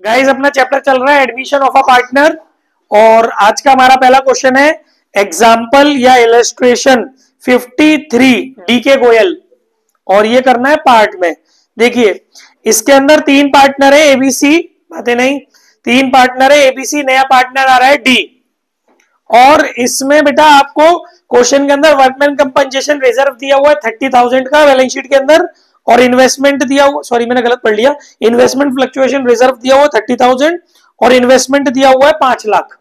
Guys अपना chapter चल रहा है एडमिशन ऑफ अ पार्टनर और आज का हमारा पहला क्वेश्चन है एग्जाम्पल या इलस्ट्रेशन 53 डीके गोयल और ये करना है पार्ट में। देखिए इसके अंदर तीन पार्टनर है एबीसी, बातें नहीं, तीन पार्टनर है एबीसी, नया पार्टनर आ रहा है डी। और इसमें बेटा आपको क्वेश्चन के अंदर वर्कमैन कंपनसेशन रिजर्व दिया हुआ है 30,000 का बैलेंस शीट के अंदर, और इन्वेस्टमेंट दिया हुआ, सॉरी मैंने गलत पढ़ लिया, इन्वेस्टमेंट फ्लक्चुएशन रिजर्व दिया हुआ 30,000 और इन्वेस्टमेंट दिया हुआ है 5 लाख।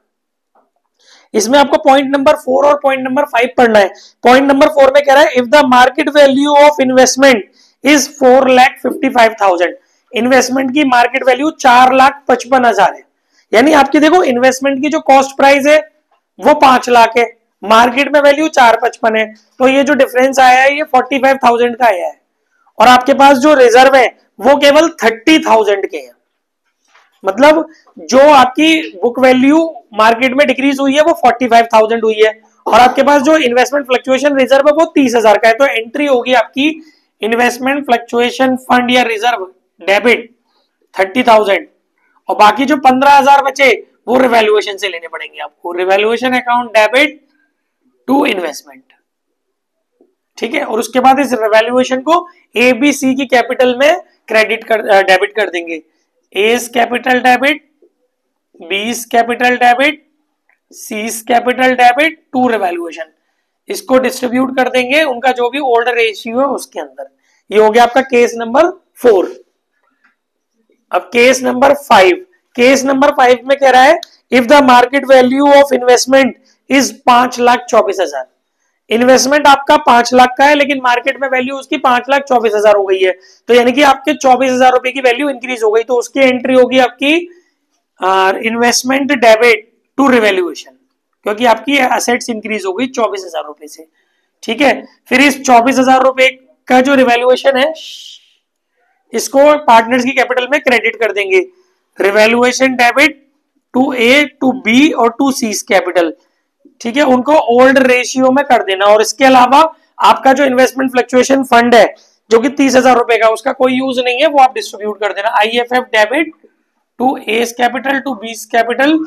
इसमें आपको पॉइंट नंबर 4 और पॉइंट नंबर 5 पढ़ना है। पॉइंट नंबर 4 में कह रहा है if the market value of investment is 4,55,000, investment की मार्केट वैल्यू 4,55,000 है। यानी आपकी देखो इन्वेस्टमेंट की जो कॉस्ट प्राइस है वो 5 लाख है, मार्केट में वैल्यू 4,55 है, तो ये जो डिफरेंस आया है ये 45,000 का आया है। और आपके पास जो रिजर्व है वो केवल 30,000 के हैं, मतलब जो आपकी बुक वैल्यू मार्केट में डिक्रीज हुई है वो 45,000 हुई है, और आपके पास जो इन्वेस्टमेंट फ्लक्चुएशन रिजर्व है वो 30,000 का है। तो एंट्री होगी आपकी इन्वेस्टमेंट फ्लक्चुएशन फंड या रिजर्व डेबिट 30,000, और बाकी जो 15,000 बचे वो रिवैल्यूएशन से लेने पड़ेंगे आपको, revaluation account debit to investment, ठीक है। और उसके बाद इस रिवैल्यूएशन को ए बी सी की कैपिटल में डेबिट कर देंगे, A's capital debit, B's capital debit, C's capital debit to revaluation, इसको डिस्ट्रीब्यूट कर देंगे उनका जो भी ओल्ड रेशियो है उसके अंदर। ये हो गया आपका केस नंबर 4। अब केस नंबर 5, केस नंबर 5 में कह रहा है if the market value of investment is 5,24,000, investment आपका 5 लाख का है लेकिन मार्केट में वैल्यू उसकी 5,24,000 हो गई है, तो यानी कि आपके 24,000 रुपए की वैल्यू इंक्रीज हो गई, तो उसकी एंट्री होगी आपकी इन्वेस्टमेंट डेबिट टू रिवैल्यूएशन, क्योंकि आपकी एसेट्स इंक्रीज हो गई 24,000 रुपए से, ठीक है। फिर इस 24,000 रुपए का जो रिवैल्यूएशन है इसको पार्टनर्स की कैपिटल में क्रेडिट कर देंगे, revaluation debit to A, to B और टू सी कैपिटल, ठीक है, उनको ओल्ड रेशियो में कर देना। और इसके अलावा आपका जो इन्वेस्टमेंट फ्लक्चुएशन फंड है जो कि 30,000 रुपए का, उसका कोई यूज नहीं है, वो आप डिस्ट्रीब्यूट कर देना, IFF debit to A's capital, to B's capital,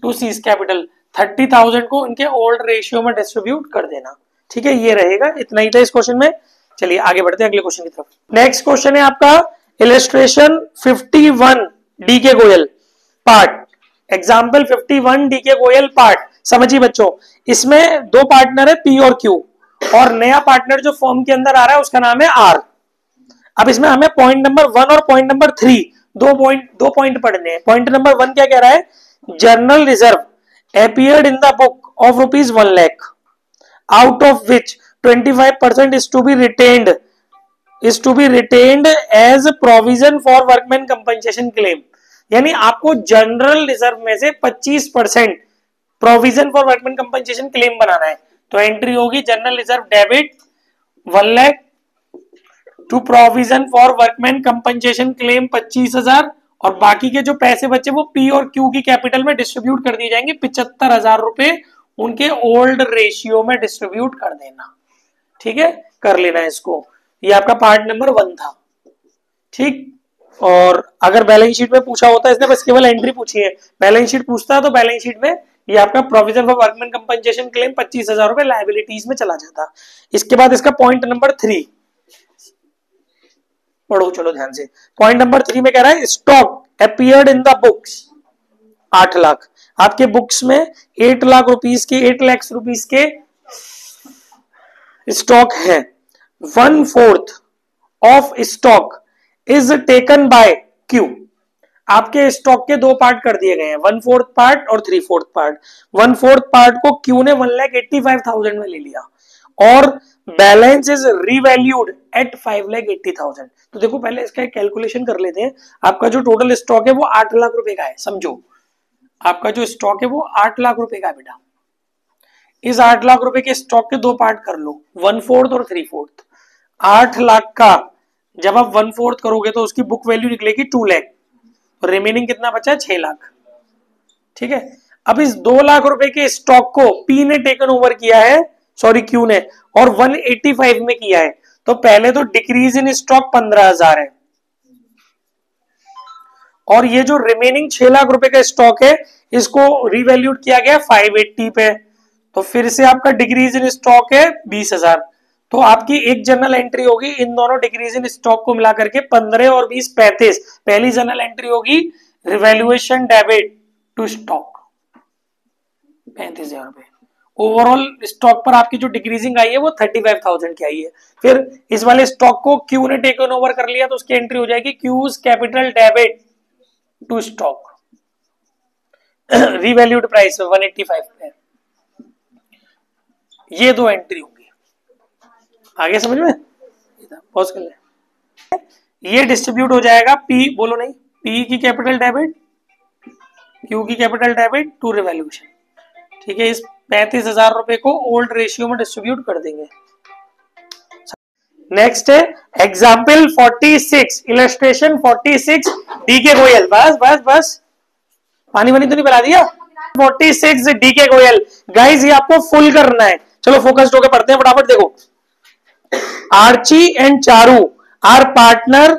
to C's capital, 30,000 को इनके ओल्ड रेशियो में डिस्ट्रीब्यूट कर देना, ठीक है। ये रहेगा, इतना ही था इस क्वेश्चन में। चलिए आगे बढ़ते हैं अगले क्वेश्चन की तरफ। नेक्स्ट क्वेश्चन है आपका illustration 51 DK Goyal part, example 51 DK Goyal part. समझिए बच्चों, इसमें दो पार्टनर है पी और क्यू, और नया पार्टनर जो फॉर्म के अंदर आ रहा है उसका नाम है आर। अब इसमें हमें पॉइंट नंबर 1 और पॉइंट नंबर 3 दो पॉइंट पढ़ने हैं। पॉइंट नंबर 1 क्या कह रहा है, journal reserve appeared in the book of ₹1 lakh, out of which 25% is to be retained as provision for workman compensation claim। यानी आपको जनरल रिजर्व में से 25% provision for workman compensation claim बनाना है, तो एंट्री होगी general reserve debit 1 lakh to provision for workman compensation claim 25,000, और बाकी के जो पैसे बचे वो पी और क्यू की कैपिटल में डिस्ट्रीब्यूट कर दिए जाएंगे, 75,000 रुपए उनके ओल्ड रेशियो में डिस्ट्रीब्यूट कर देना, ठीक है, कर लेना इसको। ये आपका पार्ट नंबर 1 था, ठीक। और अगर बैलेंस शीट में पूछा होता है, इसने बस केवल एंट्री पूछी है, बैलेंस शीट पूछता है तो बैलेंस शीट में ये आपका provision for workman compensation claim 25,000 रुपए लायबिलिटीज में चला जाता। इसके बाद इसका पॉइंट नंबर 3 पढ़ो, चलो ध्यान से। पॉइंट नंबर 3 में कह रहा है stock appeared in the books 8 lakh, आपके बुक्स में 8 लाख रुपीस के स्टॉक है, 1/4 of stock is taken by Q, आपके स्टॉक के दो पार्ट कर दिए गए हैं, 1/4 पार्ट और 3/4 पार्ट। 1/4 पार्ट को क्यू ने 1,85,000 में ले लिया, और बैलेंस इज रीवैल्यूड एट 5,80,000। तो देखो पहले इसका एक कैलकुलेशन कर लेते हैं। आपका जो टोटल स्टॉक है वो 8 लाख रुपए का है, समझो आपका जो स्टॉक है वो 8 लाख रुपए का बेटा। इस 8 लाख रुपए के स्टॉक के दो पार्ट कर लो, 1/4 और 3/4। 8 लाख का जब आप 1/4 करोगे तो उसकी बुक वैल्यू निकलेगी 2 लाख, और रिमेनिंग कितना बचा है 6 लाख, ठीक है। अब इस 2 लाख रुपए के स्टॉक को पी ने टेकन ओवर किया है, सॉरी क्यू ने, और 185 में किया है, तो पहले तो डिक्रीज इन स्टॉक 15,000 है, और ये जो रिमेनिंग 6 लाख रुपए का स्टॉक है इसको रिवैल्यूड किया गया 580 पे, तो फिर से आपका डिक्रीज इन स्टॉक है 20,000। तो आपकी एक जर्नल एंट्री होगी इन दोनों डिक्रीज इन स्टॉक को मिला करके 15 और 20 35। पहली जर्नल एंट्री होगी रिवैल्यूएशन डेबिट टू स्टॉक 35,000 रुपए। ओवरऑल स्टॉक पर आपकी जो डिक्रीजिंग आई है वो 35,000 की आई है। फिर इस वाले स्टॉक को क्यू ने टेकन ओवर कर लिया तो उसकी एंट्री हो जाएगी Q's capital debit to stock revalued price 185 पे। ये दो एंट्री होंगी, आगे समझ में? पॉज कर ले। ये डिस्ट्रीब्यूट हो जाएगा पी, बोलो नहीं, पी की कैपिटल डेबिट क्यू की कैपिटल डेबिट टू रिवैल्यूएशन। ठीक है, इस 35,000 रुपए को ओल्ड रेशियो में डिस्ट्रीब्यूट कर देंगे। नेक्स्ट है एग्जाम्पल 46, इलस्ट्रेशन 46 डीके गोयल। बस बस बस, पानी वानी तो नहीं पिला दिया? 46 डीके गोयल। गाइस ये आपको फुल करना है। चलो फोकस्ड होकर पढ़ते हैं फटाफट। देखो, Archi and Charu are partner,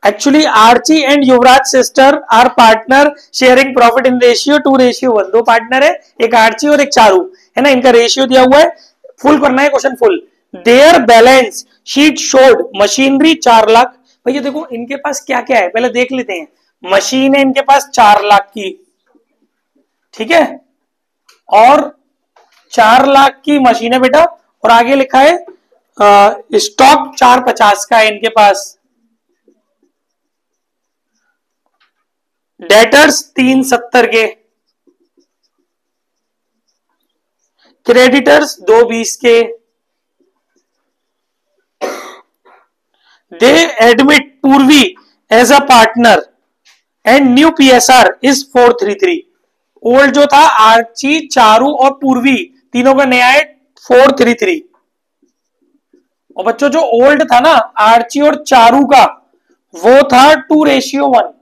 actually Archi and Yuvraj sister are partner sharing profit in ratio 2:1। दो पार्टनर है, एक आर्ची और एक चारू है ना, इनका रेशियो दिया हुआ है। फुल करना है question full. Their balance sheet showed machinery 4 lakh. भैया देखो इनके पास क्या क्या है पहले देख लेते हैं। मशीन है इनके पास 4 लाख की, ठीक है, और 4 लाख की मशीन है बेटा, और आगे लिखा है स्टॉक 450 का है इनके पास। डेटर्स 370 के, क्रेडिटर्स 220 के। They admit Purvi as a partner and new PSR is 433। Old जो था आर्ची, चारू और पूर्वी तीनों का नया है 433। और बच्चों जो ओल्ड था ना आर्ची और चारू का वो था 2:1।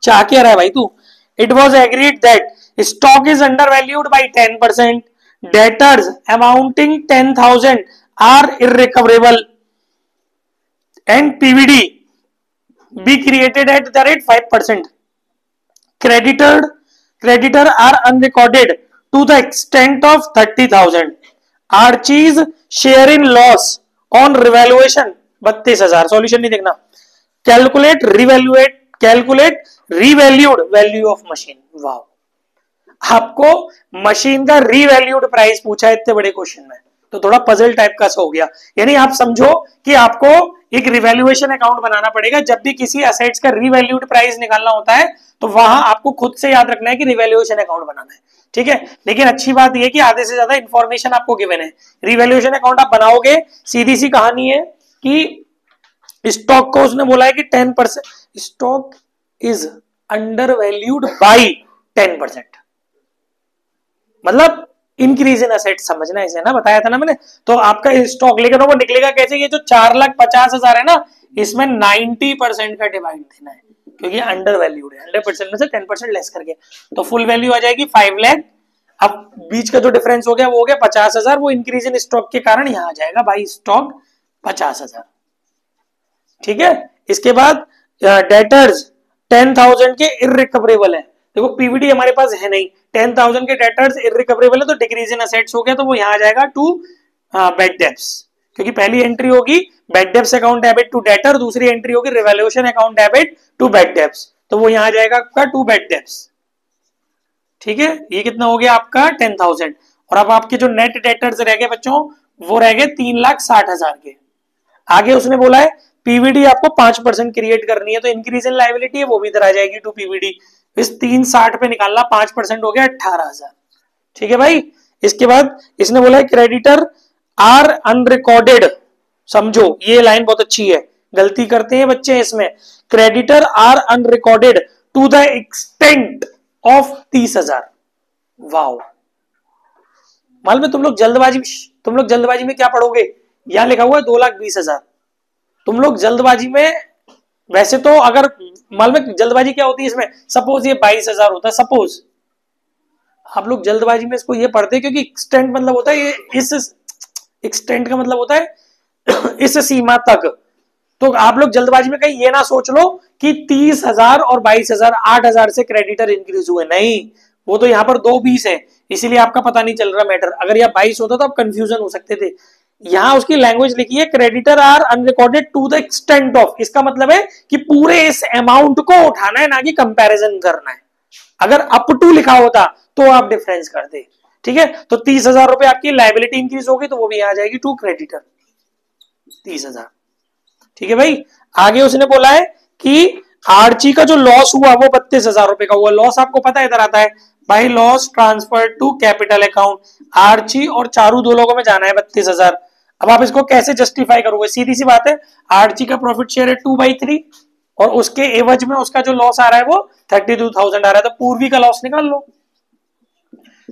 चाह क्या रहा है भाई तू? It was agreed that stock is undervalued by 10%, debtors amounting 10,000 are irrecoverable and PVD be created at the rate 5%. Creditor are unrecorded to the extent of 30,000. Archie's share in loss on revaluation 32,000. Solution नहीं देखना। Calculate revalued value of machine. वाह, आपको machine का revalued price पूछा है इतने बड़े question में, तो थोड़ा पजल टाइप का हो गया। यानी आप समझो कि आपको एक रिवैल्यूएशन अकाउंट बनाना पड़ेगा। जब भी किसी एसेट्स का रीवैल्यूड प्राइस निकालना होता है तो वहां आपको खुद से याद रखना है कि रिवैल्यूएशन अकाउंट बनाना है, ठीक है। लेकिन अच्छी बात यह कि आधे से ज्यादा इंफॉर्मेशन आपको गिवन है। रिवैल्यूएशन अकाउंट आप बनाओगे, सीधी सी कहानी है कि स्टॉक को उसने बोला है कि 10% stock is undervalued by 10%, मतलब इंक्रीज इन एसेट, समझना है इसे ना, बताया था ना मैंने। तो आपका स्टॉक लेकर वो निकलेगा कैसे? ये जो 4,50,000 है ना, इसमें 90% का डिवाइड देना है क्योंकि अंडर वैल्यूड है। 100% में से 10% लेस करके तो फुल वैल्यू आ जाएगी 5 लाख। अब बीच का जो डिफरेंस हो गया वो हो गया 50,000, वो इंक्रीज इन स्टॉक के कारण यहां आ जाएगा बाई स्टॉक 50,000, ठीक है। इसके बाद डेटर्स 10,000 के इररिकवरेबल है। देखो पीवीडी हमारे पास है नहीं, 10,000 के डेटर्स इररिकवरेबल है तो डिक्रीज इन एसेट्स हो गया, तो वो यहां आ जाएगा टू बैड डेब्ट्स, क्योंकि पहली एंट्री होगी bad debts account debit to debtor, दूसरी एंट्री होगी revaluation account debit to bad debts, तो वो यहां आ जाएगा आपका टू बैड डेब्ट्स, ठीक है। ये कितना हो गया आपका 10,000। और अब आपके जो नेट डेटर्स रह गए बच्चों वो रह गए 3,60,000 के। आगे उसने बोला है पीवीडी आपको 5% क्रिएट करनी है, तो इंक्रीज इन लायबिलिटी है वो भी इधर आ जाएगी टू पीवीडी। इस 360 पे निकालना 5% हो गया 18,000, ठीक है भाई। इसके बाद इसने बोला है क्रेडिटर आर अनरिकॉर्डेड, समझो ये लाइन बहुत अच्छी है, गलती करते हैं बच्चे इसमें। Creditor are unrecorded to the extent of 30,000। Wow, मालूम है तुम लोग जल्दबाजी में क्या पढ़ोगे? यहां लिखा हुआ है 2,20,000। तुम लोग जल्दबाजी में, वैसे तो अगर मालूम है जल्दबाजी क्या होती है इसमें, सपोज ये 22,000 होता है, सपोज आप लोग जल्दबाजी में इसको ये पढ़ते हैं क्योंकि एक्सटेंट मतलब होता है ये, इस एक्सटेंट का मतलब होता है इस सीमा तक, तो आप लोग जल्दबाजी में कहीं ये ना सोच लो कि 30,000 और 22,000 8,000 से क्रेडिटर इंक्रीज हुए, नहीं, वो तो यहाँ पर 2 20 है, इसीलिए आपका पता नहीं चल रहा मैटर। अगर यह 22 होता तो आप कंफ्यूजन हो सकते थे। यहां उसकी लैंग्वेज लिखी है creditor are unrecorded to the extent of, इसका मतलब है कि पूरे इस अमाउंट को उठाना है, ना कि कंपैरिजन करना है। अगर अप टू लिखा होता तो आप डिफरेंस करते, ठीक है। तो 30,000 रुपए आपकी लाइबिलिटी इंक्रीज होगी, तो वो भी आ जाएगी टू क्रेडिटर 30,000, ठीक है भाई। आगे उसने बोला है कि आर्ची का जो लॉस हुआ वो 32,000 रुपए का हुआ। लॉस आपको पता है इधर आता है भाई, loss transfer to capital account. Archi और चारू दो लोगों में जाना है 32,000। अब आप इसको कैसे जस्टिफाई करोगे? सीधी सी बात है, आर्ची का प्रॉफिट शेयर है 2/3 और उसके एवज में उसका जो लॉस आ रहा है वो 32,000 आ रहा है, तो पूर्वी का लॉस निकाल लो।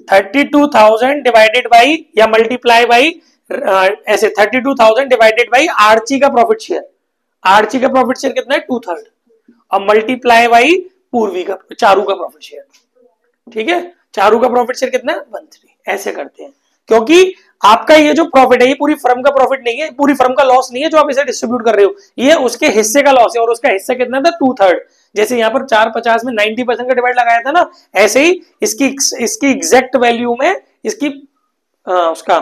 32,000 डिवाइडेड बाई या मल्टीप्लाई बाई ऐसे 32,000 डिवाइडेड बाई आर्ची का प्रॉफिट शेयर। आर्ची का प्रॉफिट शेयर कितना है 2/3 और मल्टीप्लाई बाई पूर्वी का चारू का प्रॉफिट शेयर, ठीक है। चारू का प्रॉफिट शेयर कितना है 1/3। ऐसे करते हैं, क्योंकि आपका ये जो प्रॉफिट है ये पूरी फर्म का प्रॉफिट नहीं है, पूरी फर्म का लॉस नहीं है जो आप इसे डिस्ट्रीब्यूट कर रहे हो, ये उसके हिस्से का लॉस है और उसका हिस्सा कितना था 2/3। जैसे यहाँ पर 450 में 90% का डिवाइड लगाया था ना, ऐसे ही इसकी एग्जैक्ट वैल्यू में इसकी उसका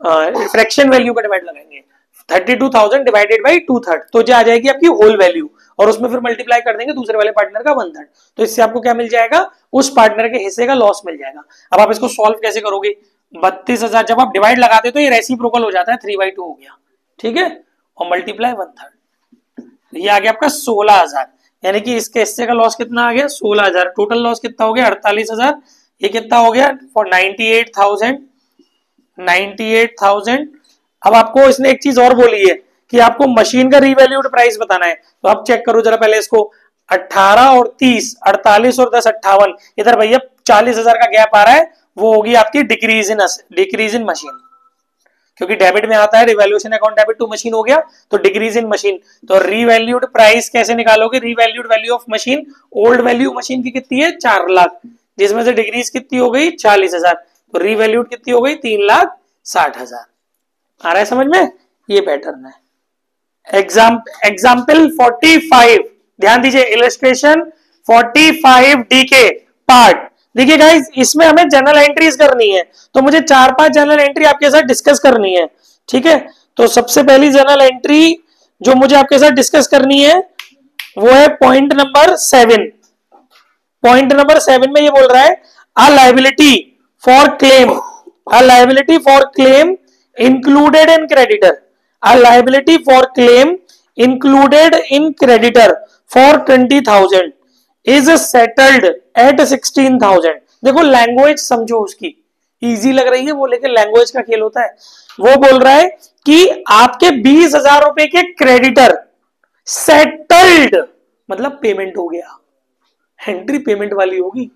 फ्रैक्शन वैल्यू का डिवाइड लगाएंगे। 32,000 डिवाइडेड बाई 2/3, तो जो आ जाएगी आपकी होल वैल्यू, और उसमें फिर मल्टीप्लाई कर देंगे दूसरे वाले पार्टनर का 1/3। तो इससे आपको क्या मिल जाएगा? उस पार्टनर के हिस्से का लॉस मिल जाएगा। अब आप इसको सॉल्व कैसे करोगे? 32,000 जब आप डिवाइड लगाते तो ये रेसिप्रोकल हो जाता है, 3/2 हो गया, ठीक है, और मल्टीप्लाई 1/3, ये आ गया आपका 16,000। यानी कि इसके हिस्से का लॉस कितना आ गया 16,000। टोटल लॉस कितना हो गया 48,000। ये कितना हो गया फॉर 98,000। अब आपको इसने एक चीज और बोली है कि आपको मशीन का रीवैल्यूड प्राइस बताना है, तो आप चेक करो जरा पहले इसको। 18 और 30, 48 और 10 58, इधर भैया 40,000 का गैप आ रहा है, वो होगी आपकी डिक्रीज इन मशीन, क्योंकि डेबिट में आता है revaluation account debit to machine हो गया, तो डिक्रीज इन मशीन। तो रीवैल्यूड प्राइस कैसे निकालोगे? Revalued value of machine, old value machine की कितनी है 4 लाख, जिसमें से डिक्रीज कितनी हो गई 40,000, तो रीवैल्यूड कितनी हो गई 3,60,000। आ रहा है समझ में? ये पैटर्न है। एग्जाम्पल 45, ध्यान दीजिए, इलस्ट्रेशन 45 डी के पार्ट। देखिए गाइस, इसमें हमें जनरल एंट्रीज करनी है, तो मुझे 4-5 जनरल एंट्री आपके साथ डिस्कस करनी है, ठीक है। तो सबसे पहली जनरल एंट्री जो मुझे आपके साथ डिस्कस करनी है वो है पॉइंट नंबर 7। पॉइंट नंबर 7 में ये बोल रहा है अ liability for claim included in creditor, a liability for claim included in creditor for 20,000 is settled at 16,000। देखो लैंग्वेज समझो उसकी, इजी लग रही है वो, लेकिन लैंग्वेज का खेल होता है। वो बोल रहा है कि आपके 20,000 रुपए के क्रेडिटर सेटल्ड, मतलब पेमेंट हो गया, एंट्री पेमेंट वाली होगी।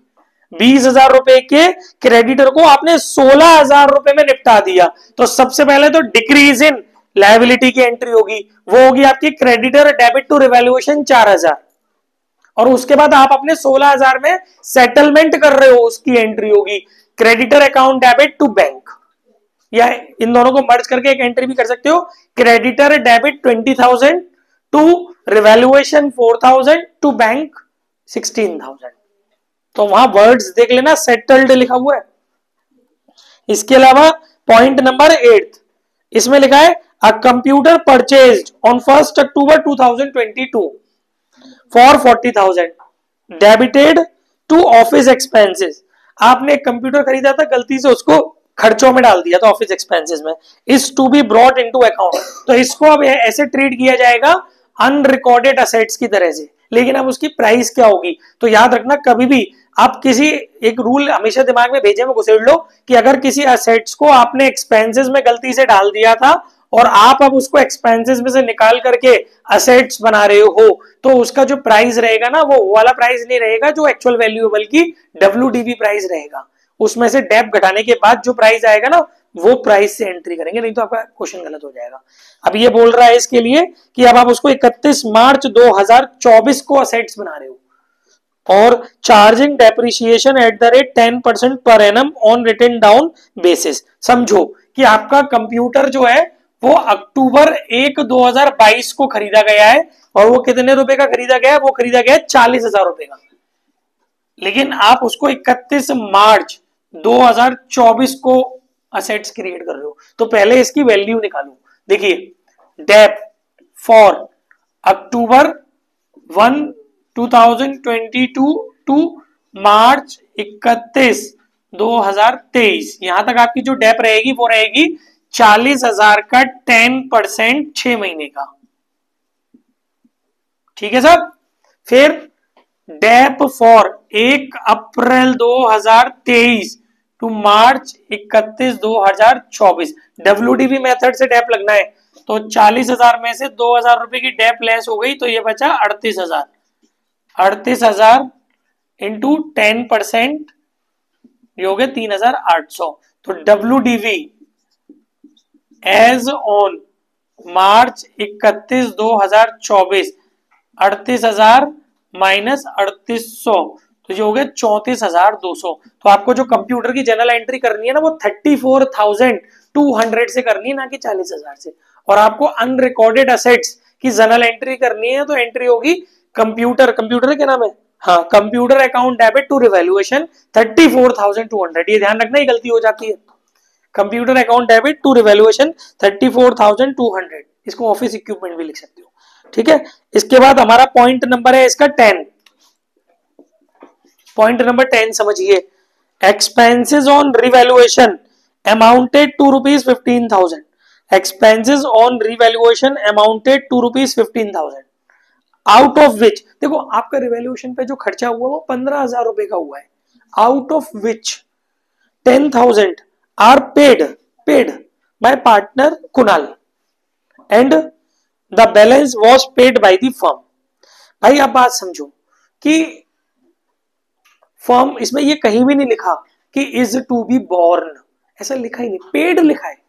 20,000 रुपए के क्रेडिटर को आपने 16,000 रुपए में निपटा दिया, तो सबसे पहले तो डिक्रीज इन लायबिलिटी की एंट्री होगी, वो होगी आपकी क्रेडिटर डेबिट टू रिवैल्यूएशन 4,000, और उसके बाद आप अपने 16,000 में सेटलमेंट कर रहे हो, उसकी एंट्री होगी creditor account debit to bank, या इन दोनों को मर्ज करके एक एंट्री भी कर सकते हो, creditor debit 20,000 to revaluation 4,000 to bank 16,000। तो वहां वर्ड्स देख लेना, सेटल्ड लिखा हुआ है। इसके अलावा पॉइंट नंबर 8, इसमें लिखा है a computer purchased on 1 October 2022 for 40,000 debited to office expenses. आपने एक कंप्यूटर खरीदा था, गलती से उसको खर्चों में डाल दिया था ऑफिस एक्सपेंसेस में, is to be brought into account. तो इसको अब ऐसे ट्रीट किया जाएगा अनरिकॉर्डेड असेट्स की तरह से, लेकिन अब उसकी प्राइस क्या होगी? तो याद रखना, कभी भी आप किसी एक रूल हमेशा दिमाग में भेजे में घुसेड़ लो कि अगर किसी असेट्स को आपने एक्सपेंसेस में गलती से डाल दिया था और आप अब उसको एक्सपेंसेस में से निकाल करके असेट्स बना रहे हो, तो उसका जो प्राइस रहेगा ना, वो वाला प्राइस नहीं रहेगा जो एक्चुअल वैल्यू, बल्कि WDV प्राइस रहेगा। उसमें से डेप घटाने के बाद जो प्राइस आएगा ना, वो प्राइस से एंट्री करेंगे, नहीं तो आपका क्वेश्चन गलत हो जाएगा। अब ये बोल रहा है इसके लिए कि अब आप उसको 31 मार्च 2024 को असेट्स बना रहे हो, और charging depreciation at the rate 10% per annum on written down basis. समझो कि आपका कंप्यूटर जो है वो अक्टूबर 1, 2022 को खरीदा गया है और वो कितने रुपए का खरीदा गया है? वो खरीदा गया है 40,000 रुपए का। लेकिन आप उसको 31 मार्च 2024 को असेट्स क्रिएट कर रहे हो, तो पहले इसकी वैल्यू निकालो। देखिए, Depp for October 1, 2022 to March 31, 2023, यहां तक आपकी जो डेप रहेगी वो रहेगी 40,000 का 10% 6 महीने का। ठीक है साहब। फिर dep for 1 April 2023 to March 31, 2024, WDV method से डेप लगना है, तो 40,000 में से 2,000 रुपए की डेप लेस हो गई, तो ये बचा 38,000। 38,000 इंटू 10% ये हो गया 3,800। तो WDV as on March 31, 2024 38,000 minus 3800, तो ये हो गया 34,200। तो आपको जो कंप्यूटर की जनरल एंट्री करनी है ना, वो 34,200 से करनी है, ना कि 40,000 से। और आपको अनरिकॉर्डेड असेट्स की जनरल एंट्री करनी है, तो एंट्री होगी कंप्यूटर क्या नाम है, हाँ, computer account debit to revaluation 34,200। ये ध्यान रखना, ये गलती हो जाती है। Computer account debit to revaluation 34,200, इसको ऑफिस इक्विपमेंट भी लिख सकते हो। ठीक है। इसके बाद हमारा पॉइंट नंबर है इसका 10। पॉइंट नंबर 10 समझिए, expenses on revaluation amounted to ₹15,000। Expenses on revaluation amounted to ₹15,000, out of which, देखो आपका रिवैल्यूएशन पे जो खर्चा हुआ वो 15,000 रुपए का हुआ है, out of which 10,000 are paid by partner Kunal and the balance was paid by the firm. भाई आप बात समझो कि फर्म, इसमें ये कहीं भी नहीं लिखा कि इज टू बी बोर्न, ऐसा लिखा ही नहीं, पेड लिखा है।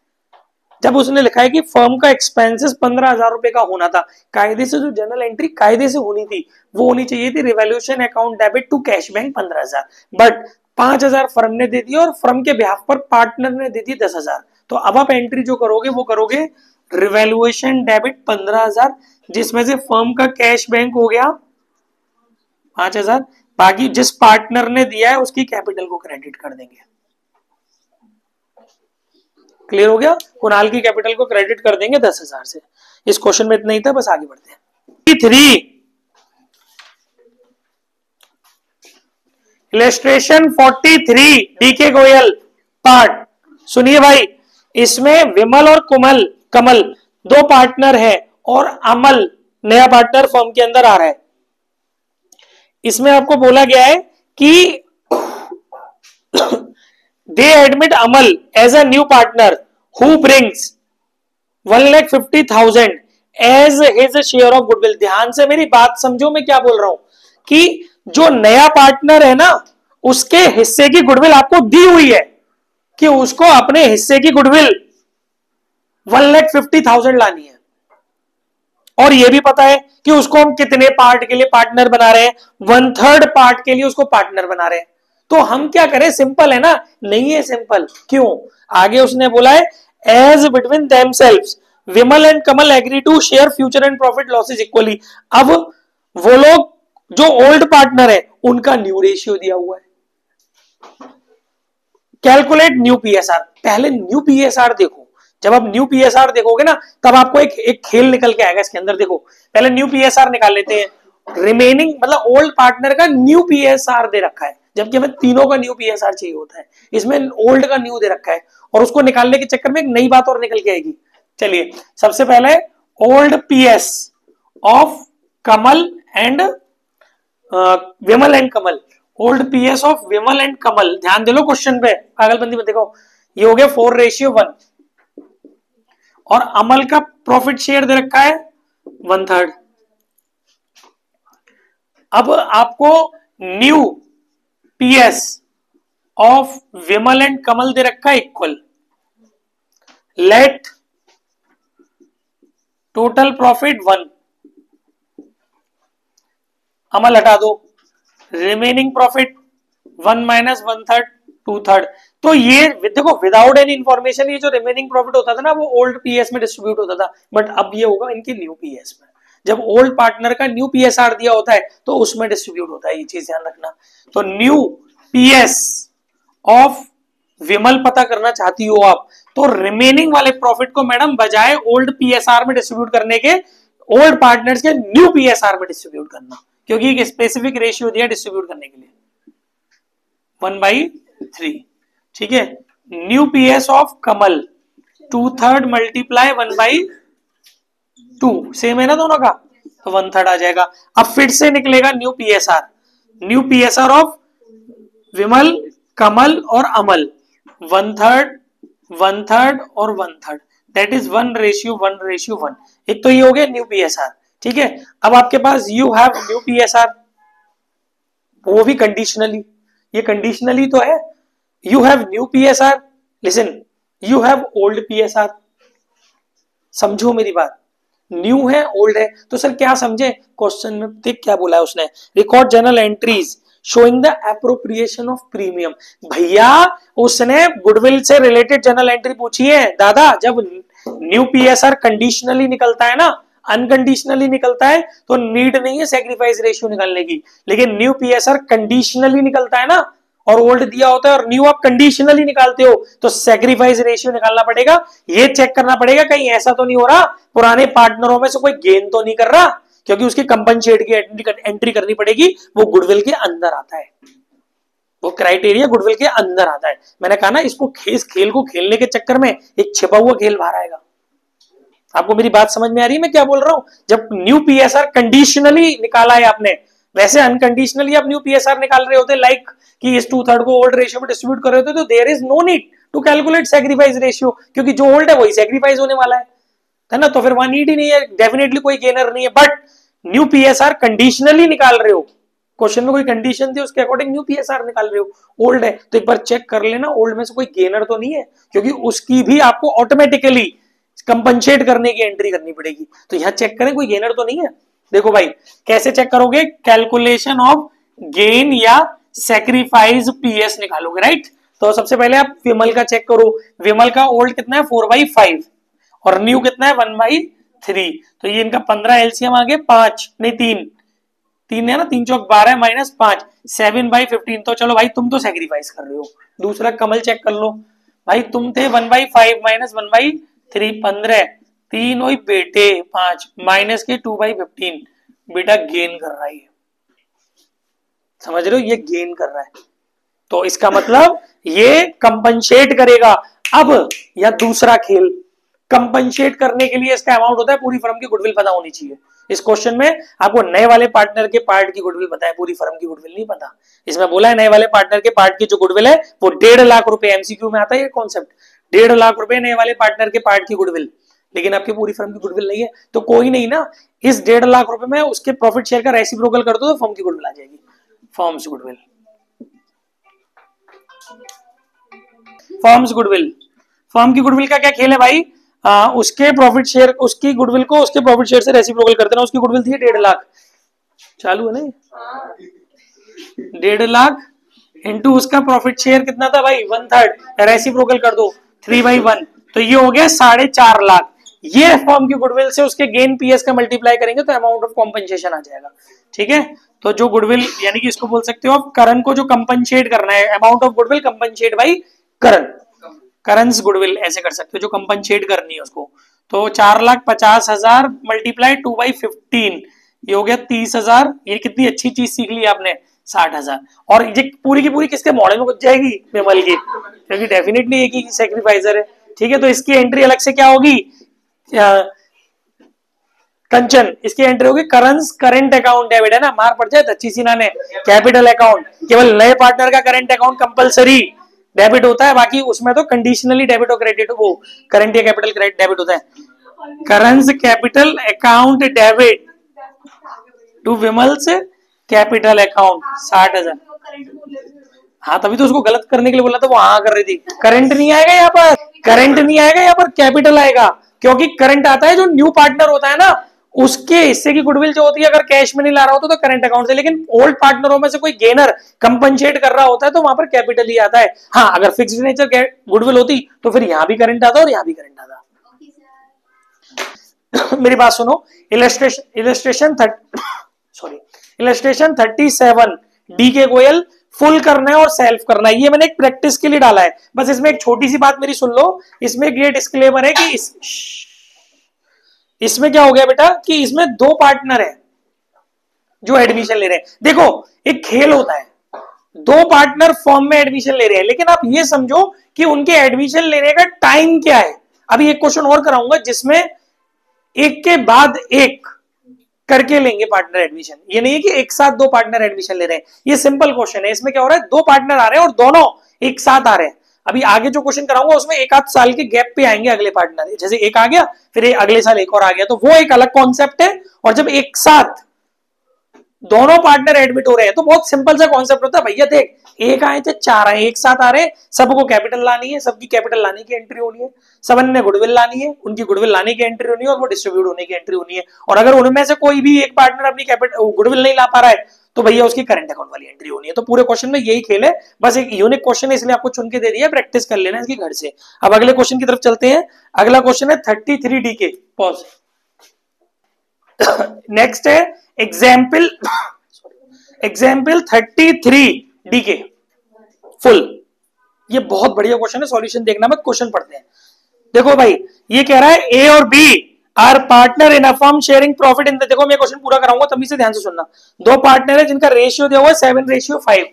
जब उसने लिखा है कि फर्म का एक्सपेंसेस 15,000 रुपए का होना था, कायदे से जो जनरल एंट्री कायदे से होनी थी वो होनी चाहिए थी revaluation account debit to cash bank 15,000, but 5,000 firm ने दे दिया और फर्म के बिहाफ पर पार्टनर ने दे दी 10,000। तो अब आप एंट्री जो करोगे वो करोगे रिवैल्यूएशन डेबिट 15,000, जिसमें से फर्म का कैश बैंक हो गया 5,000, बाकी जिस पार्टनर ने दिया है उसकी कैपिटल को क्रेडिट कर देंगे। क्लियर हो गया? कुणाल की कैपिटल को क्रेडिट कर देंगे 10,000 से। इस क्वेश्चन में इतना ही था, बस आगे बढ़ते हैं। 3 इलस्ट्रेशन 43 डीके गोयल पार्ट। सुनिए भाई, इसमें विमल और कमल दो पार्टनर है और अमल नया पार्टनर फर्म के अंदर आ रहा है। इसमें आपको बोला गया है कि they admit Amal as a new partner who brings 1,50,000 as his share of goodwill। ध्यान से मेरी बात समझो, मैं क्या बोल रहा हूं कि जो नया पार्टनर है ना, उसके हिस्से की गुडविल आपको दी हुई है कि उसको अपने हिस्से की गुडविल 1,50,000 लानी है, और यह भी पता है कि उसको हम कितने पार्ट के लिए पार्टनर बना रहे हैं, 1/3 पार्ट के लिए उसको पार्टनर बना रहे हैं। तो हम क्या करें, सिंपल है ना? नहीं है सिंपल, क्यों? आगे उसने बोला है as between themselves Vimal and Kamal agree to share future and profit losses equally. अब वो लोग जो ओल्ड पार्टनर है उनका न्यू रेशियो दिया हुआ है। Calculate new PSR. पहले न्यू पीएसआर देखो, जब आप न्यू पीएसआर देखोगे ना तब आपको एक खेल निकल के आएगा इसके अंदर। देखो पहले न्यू पीएसआर निकाल लेते हैं। रिमेनिंग मतलब ओल्ड पार्टनर का न्यू पीएसआर दे रखा है, जबकि हमें तीनों का न्यू पीएसआर चाहिए होता है, इसमें ओल्ड का न्यू दे रखा है, और उसको निकालने के चक्कर में एक नई बात और निकल के आएगी। चलिए सबसे पहले old PS of Kamal and Vimal and Kamal, old PS of Vimal and Kamal. ध्यान दे लो क्वेश्चन पे, पागलबंदी में देखो, ये हो गया 4:1, और अमल का प्रॉफिट शेयर दे रखा है 1/3। अब आपको new PS of Vimal and Kamal दे रखा है equal. Let total profit 1, Amal हटा दो, रिमेनिंग प्रॉफिट 1 - 1/3 2/3। तो ये देखो विदाउट एनी इंफॉर्मेशन ये जो रिमेनिंग प्रॉफिट होता था ना वो ओल्ड पीएस में डिस्ट्रीब्यूट होता था, बट अब ये होगा इनकी न्यू पीएस में। जब ओल्ड पार्टनर का न्यू पीएसआर दिया होता है तो उसमें डिस्ट्रीब्यूट होता है, ये चीज ध्यान रखना। तो न्यू पीएस ऑफ विमल पता करना चाहती हो आप, तो रिमेनिंग वाले प्रॉफिट को मैडम बजाय ओल्ड पीएसआर में डिस्ट्रीब्यूट करने के ओल्ड पार्टनर्स के न्यू पीएसआर में डिस्ट्रीब्यूट करना, क्योंकि एक स्पेसिफिक रेशियो दिया डिस्ट्रीब्यूट करने के लिए 1/3। ठीक है, new PS of Kamal 2/3 multiply 1/2, same है ना दोनों का, तो 1/3 आ जाएगा। अब फिर से निकलेगा न्यू पीएसआर ऑफ विमल, कमल और अमल 1/3 1/3 और 1/3, दैट इज 1:1:1। एक तो ये हो गया न्यू पीएसआर। ठीक है, अब आपके पास यू हैव न्यू पीएसआर, वो भी कंडीशनली, ये कंडीशनली तो है। You have new PSR, listen, you have old PSR. समझो मेरी बात, न्यू है ओल्ड है, तो सर क्या समझे क्वेश्चन में, देख क्या बोला है उसने, record journal entries showing the appropriation of premium. भैया उसने गुडविल से रिलेटेड जर्नल एंट्री पूछी है दादा। जब न्यू पीएसआर कंडीशनली निकलता है ना, अनकंडीशनली निकलता है तो नीड नहीं है सैक्रिफाइस रेशियो निकालने की, लेकिन न्यू पीएसआर कंडीशनली निकलता है ना, और ओल्ड दिया होता है और न्यू आप कंडीशनली निकालते हो तो सैक्रिफाइस रेशियो निकालना पड़ेगा। ये चेक करना पड़ेगा कहीं ऐसा तो नहीं हो रहा पुराने पार्टनरों में से कोई गेन तो नहीं कर रहा, क्योंकि उसकी कंपनसेट की एंट्री करनी पड़ेगी, वो गुडविल के अंदर आता है, वो क्राइटेरिया गुडविल के अंदर आता है। मैंने कहा ना, इसको इस खेल को खेलने के चक्कर में एक छिपा हुआ खेल बाहर आएगा। आपको मेरी बात समझ में आ रही है मैं क्या बोल रहा हूं? जब न्यू पीएसआर कंडीशनली निकाला है आपने, वैसे अनकंडीशनली आप न्यू पीएसआर निकाल रहे होते, लाइक कि इस 2/3 को ओल्ड रेशियो में डिस्ट्रीब्यूट कर रहे होते, तो there is no need to calculate sacrifice ratio, क्योंकि जो ओल्ड है वही सैक्रिफाइस होने वाला है ना, तो फिर वहां नीड ही नहीं है, डेफिनेटली कोई गेनर नहीं है। बट न्यू पीएसआर कंडीशनली निकाल रहे हो, क्वेश्चन में कोई कंडीशन थी उसके अकॉर्डिंग न्यू पीएसआर निकाल रहे हो, ओल्ड है तो एक बार चेक कर लेना ओल्ड में से कोई गेनर तो नहीं है, क्योंकि उसकी भी आपको ऑटोमेटिकली कंपनसेट करने की एंट्री करनी पड़ेगी। तो यहां चेक करें कोई गेनर तो नहीं है। देखो भाई कैसे चेक करोगे, कैलकुलेशन ऑफ गेन या सैक्रिफाइस पीएस निकालोगे, राइट। तो सबसे पहले आप विमल का चेक करो, विमल का ओल्ड कितना है 4/5 और न्यू कितना है 1/3, तो ये इनका 15 एलसीएम आगे 5 नहीं 3 है ना, 3 चौक 12 माइनस 5 7/15। तो चलो भाई तुम तो सैक्रिफाइस कर रहे हो। दूसरा कमल चेक कर लो भाई, तुम थे 1/5 माइनस 1/3 15, 3 वही बेटे 5 माइनस के 2/15, बेटा गेन कर रहा है, समझ रहे हो, ये गेन कर रहा है, तो इसका मतलब ये कंपनसेट करेगा। अब या दूसरा खेल, कंपनसेट करने के लिए इसका अमाउंट होता है, पूरी फर्म की गुडविल पता होनी चाहिए। इस क्वेश्चन में आपको नए वाले पार्टनर के पार्ट की गुडविल पता है, पूरी फर्म की गुडविल नहीं पता। इसमें बोला है नए वाले पार्टनर के पार्ट की जो गुडविल है वो 1.5 लाख रुपए, एमसीक्यू में आता है ये कॉन्सेप्ट, 1.5 लाख रुपए नए वाले पार्टनर के पार्ट की गुडविल, लेकिन आपकी पूरी फर्म की गुडविल नहीं है, तो कोई नहीं ना, इस 1.5 लाख रुपए में उसके प्रॉफिट शेयर का रेसिप्रोकल कर दो तो फर्म की गुडविल आ जाएगी, firms goodwill. Firms goodwill, firm की गुडविल का क्या खेल है भाई, उसके प्रॉफिट शेयर, उसकी गुडविल को उसके प्रॉफिट शेयर से रेसिप्रोकल कर देना। उसकी गुडविल थी 1.5 लाख, चालू है ना, 1.5 लाख इंटू उसका प्रॉफिट शेयर कितना था भाई 1/3, रेसिप्रोकल कर दो 3/1, तो ये हो गया 4.5 लाख। ये फर्म की गुडविल से उसके गेन पीएस का मल्टीप्लाई करेंगे तो अमाउंट ऑफ कॉम्पनसेशन आ जाएगा। ठीक है, तो जो गुडविल यानी कि इसको बोल सकते हो आप करण को जो कंपनसेट करना है, amount of goodwill compensate by Karan, करंस goodwill ऐसे कर सकते हो, जो कंपनसेट करनी है उसको। तो 4,50,000 मल्टीप्लाई 2/15, ये हो गया 30,000। ये कितनी अच्छी चीज सीख ली आपने, 60,000। और ये पूरी की पूरी किसके मॉडल में घुस जाएगी, विमल की, क्योंकि डेफिनेटली एक ही सैक्रिफाइसर है। ठीक है, तो इसकी एंट्री अलग से क्या होगी, कंचन, इसकी एंट्री होगी करंस करेंट अकाउंट डेबिट, है ना, मार पड़ जाए अच्छी सी ना ने, कैपिटल अकाउंट, केवल नए पार्टनर का करंट अकाउंट कंपलसरी डेबिट होता है, बाकी उसमें तो कंडीशनली डेबिट और क्रेडिट, वो करंट या कैपिटल क्रेडिट डेबिट होता है। Current's capital account debit to Vimal's capital account 60,000। हाँ तभी तो उसको गलत करने के लिए बोला था, वो हाँ कर रही थी। करंट नहीं आएगा यहाँ पर, करंट नहीं आएगा यहाँ पर, कैपिटल आएगा, क्योंकि करंट आता है जो न्यू पार्टनर होता है ना, उसके हिस्से की गुडविल जो होती है अगर कैश में नहीं ला रहा होता तो करंट अकाउंट से, लेकिन ओल्ड पार्टनरों में से कोई गेनर कंपनसेट कर रहा होता है तो वहां पर कैपिटल ही आता है। हाँ, अगर फिक्स्ड नेचर गुडविल होती तो फिर यहां भी करंट आता और यहां भी करंट आता। मेरी बात सुनो, इलस्ट्रेशन 37 डीके गोयल फुल करना है और सेल्फ करना है। ये मैंने एक प्रैक्टिस के लिए डाला है। बस इसमें एक छोटी सी बात मेरी सुन लो, इसमें ये डिस्क्लेमर है कि इसमें क्या हो गया बेटा कि इसमें दो पार्टनर है जो एडमिशन ले रहे हैं। देखो एक खेल होता है, दो पार्टनर फॉर्म में एडमिशन ले रहे हैं, लेकिन आप ये समझो कि उनके एडमिशन लेने का टाइम क्या है। अभी एक क्वेश्चन और कराऊंगा जिसमें एक के बाद एक करके लेंगे पार्टनर एडमिशन। ये नहीं है कि एक साथ दो पार्टनर एडमिशन ले रहे हैं, ये सिंपल क्वेश्चन है। इसमें क्या हो रहा है, दो पार्टनर आ रहे हैं और दोनों एक साथ आ रहे हैं। अभी आगे जो क्वेश्चन कराऊंगा उसमें एक आध साल के गैप पे आएंगे अगले पार्टनर, जैसे एक आ गया फिर अगले साल एक और आ गया, तो वो एक अलग कॉन्सेप्ट है। और जब एक साथ दोनों पार्टनर एडमिट हो रहे हैं तो बहुत सिंपल सा कॉन्सेप्ट होता है, भैया देख एक आए थे चार आए, एक साथ आ रहे हैं, सबको कैपिटल लानी है, सबकी कैपिटल लाने की एंट्री होनी है, सबन ने गुडविल लानी है, उनकी गुडविल लाने की एंट्री होनी है और वो डिस्ट्रीब्यूट होने की एंट्री होनी है। और अगर उनमें से कोई भी एक पार्टनर अपनी कैपिटल गुडविल नहीं ला पा रहा है तो भैया उसकी करंट अकाउंट वाली एंट्री होनी है। तो पूरे क्वेश्चन में यही खेल है, बस एक यूनिक क्वेश्चन है इसलिए आपको चुन के दे दिया, प्रैक्टिस कर लेना इसकी घर से। अब अगले क्वेश्चन की तरफ चलते हैं। अगला क्वेश्चन है 33 डीके। पॉज। नेक्स्ट है एग्जाम्पल 33 डीके फुल। ये बहुत बढ़िया क्वेश्चन है, सॉल्यूशन देखना मत, क्वेश्चन पढ़ते हैं। देखो भाई ये कह रहा है ए और B are partner in a firm sharing profit in the, देखो मैं क्वेश्चन पूरा कराऊंगा तभी से ध्यान से सुनना। दो पार्टनर है जिनका रेशियो दिया हुआ है 7:5।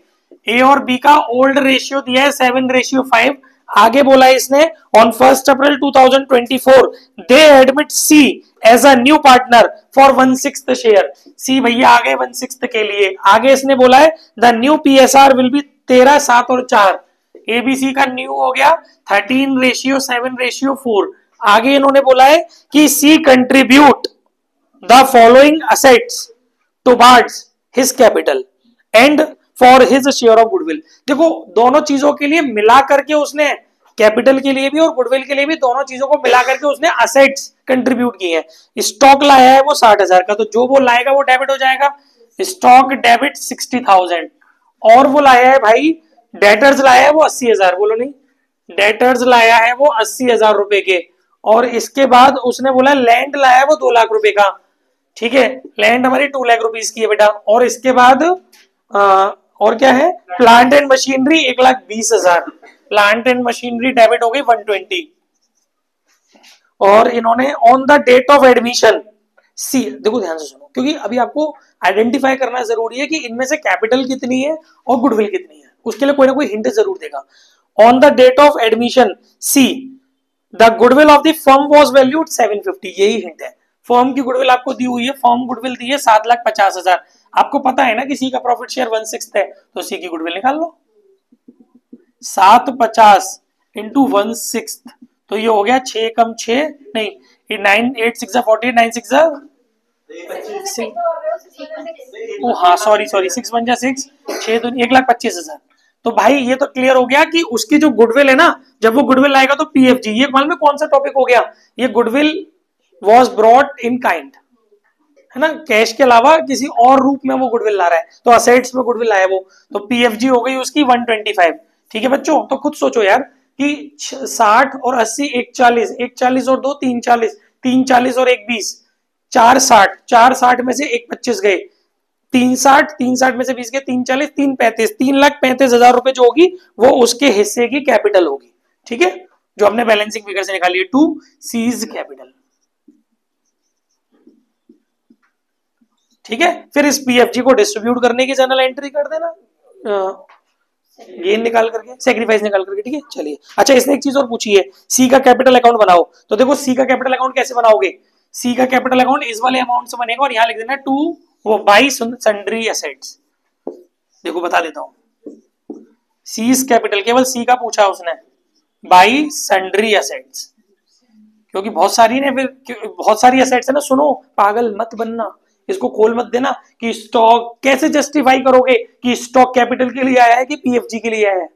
ए और बी का ओल्ड रेशियो दिया है 7:5। आगे बोला है इसने on 1 April 2024 they admit C as a new partner for 1/6 share. C भैया आ गए 1/6 के लिए। आगे इसने बोला है the new PSR will be 13, 7 और 4। एबीसी का न्यू हो गया 13:7:4। आगे इन्होंने बोला है कि C contribute the following assets towards his capital and for his share of goodwill. देखो दोनों चीजों के लिए मिला करके उसने, कैपिटल के लिए भी और गुडविल के लिए भी, दोनों चीजों को मिला करके उसने असेट्स कंट्रीब्यूट किए हैं। स्टॉक लाया है वो 60,000 का, तो जो वो लाएगा वो डेबिट हो जाएगा, स्टॉक डेबिट 60,000। और वो लाया है भाई डेटर्स लाया है वो 80,000, बोलो नहीं, डेटर्स लाया है वो 80,000 रुपए के। और इसके बाद उसने बोला लैंड लाया है वो 2 लाख रुपए का, ठीक है, लैंड हमारी 2 लाख रुपीज की है बेटा। और इसके बाद और क्या है, plant and machinery 1,20,000, plant and machinery debit हो गई 120। और इन्होंने on the date of admission C, देखो ध्यान से सुनो क्योंकि अभी आपको आइडेंटिफाई करना जरूरी है कि इनमें से कैपिटल कितनी है और गुडविल कितनी है, उसके लिए कोई ना कोई हिंट जरूर देगा। On the date of admission C the goodwill of the firm was valued 750, यही हिंट है। फर्म की गुडविल आपको दी हुई है, फर्म गुडविल दी है 7,50,000। आपको पता है ना कि सी का प्रॉफिट शेयर 1/6 है, तो सी की गुडविल निकाल लो 750 इंटू 1/6, तो ये हो गया 6 कम 6 नहीं, 9 8 6 48 9 6 हाँ सॉरी 6 1 6 6 तो 1,25,000। तो भाई ये तो क्लियर हो गया कि उसकी जो गुडविल है ना, जब वो गुडविल आएगा तो पीएफजी, ये मालूम है कौन सा टॉपिक हो गया, ये goodwill was brought in kind, है ना, कैश के अलावा किसी और रूप में वो गुडविल ला रहा है, तो असेट्स में गुडविल आया वो, तो पीएफजी हो गई उसकी 125। ठीक है बच्चों, तो खुद सोचो यार कि 60 और 80 140, 140 और 2 340, 340 और 1 20, 460, 460 में से 1 25 गए, 360, 360 में से 20 गए, 340, 335, 3,35,000 रुपए जो होगी वो उसके हिस्से की कैपिटल होगी। ठीक है, जो हमने बैलेंसिंग फिगर से निकाली है, टू सीज कैपिटल। ठीक है, फिर इस पीएफजी को डिस्ट्रीब्यूट करने की जर्नल एंट्री कर देना, गेन निकाल करके, सेक्रीफाइस निकाल करके। ठीक है, चलिए। अच्छा, इसने एक चीज और पूछी है, सी का कैपिटल अकाउंट बनाओ। तो देखो सी का कैपिटल अकाउंट कैसे बनाओगे, सी का कैपिटल अकाउंट इस वाले अमाउंट से बनेगा और यहां लिख देना टू वो बाई सन्ड्री एसेट्स। देखो बता देता हूं, सीज कैपिटल केवल सी का पूछा उसने, बाई सन्ड्री एसेट्स, क्योंकि बहुत सारी ने, फिर बहुत सारी एसेट्स है ना। सुनो, पागल मत बनना, इसको खोल मत देना कि स्टॉक कैसे जस्टिफाई करोगे कि स्टॉक कैपिटल के लिए आया है कि पीएफजी के लिए आया है।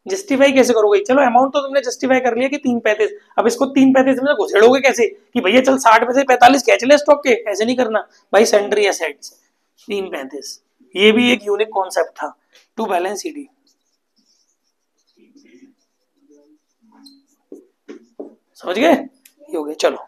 जस्टिफाई कैसे करोगे? चलो अमाउंट तो तुमने जस्टिफाई कर लिया कि 3.35, अब इसको 3.35 में घुसेड़ोगे कैसे कि भैया चल 60 में से 45 खींच ले स्टॉक के? ऐसे नहीं करना भाई, सेंड्री एसेट्स 3.35, ये भी एक यूनिक कॉन्सेप्ट था टू बैलेंस सीडी। समझ गए? ये हो गया। चलो